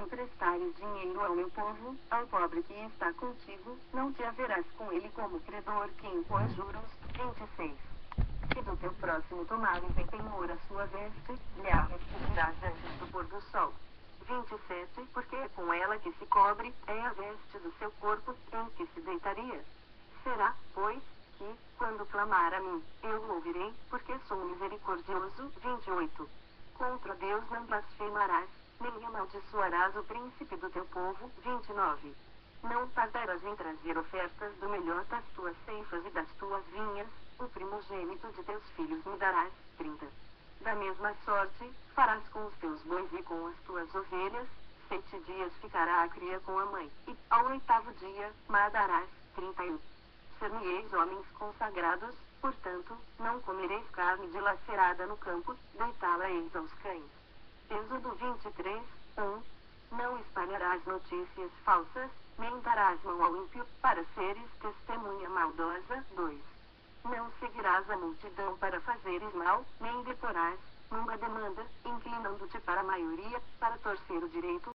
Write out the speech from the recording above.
emprestares dinheiro ao meu povo, ao pobre que está contigo, não te haverás com ele como credor que impõe juros. 26. Se do teu próximo tomares em penhor a sua veste, lhe a restituirás antes do pôr do sol. 27. Porque é com ela que se cobre, é a veste do seu corpo, em que se deitaria. Será, pois, que, quando clamar a mim, eu o ouvirei, porque sou misericordioso. 28. Contra Deus não blasfemarás, nem amaldiçoarás o príncipe do teu povo. 29. Não tardarás em trazer ofertas do melhor das tuas ceifas e das tuas vinhas, o primogênito de teus filhos me darás. 30. Da mesma sorte, farás com os teus bois e com as tuas ovelhas, 7 dias ficará a cria com a mãe, e, ao 8º dia, madarás. 31. Ser-me-eis homens consagrados, portanto, não comereis carne dilacerada no campo, deitá-la-eis aos cães. Êxodo 23, 1. Não espalharás notícias falsas, nem darás mão ao ímpio, para seres testemunha maldosa. 2. Não seguirás a multidão para fazeres mal, nem deporás, numa demanda, inclinando-te para a maioria, para torcer o direito.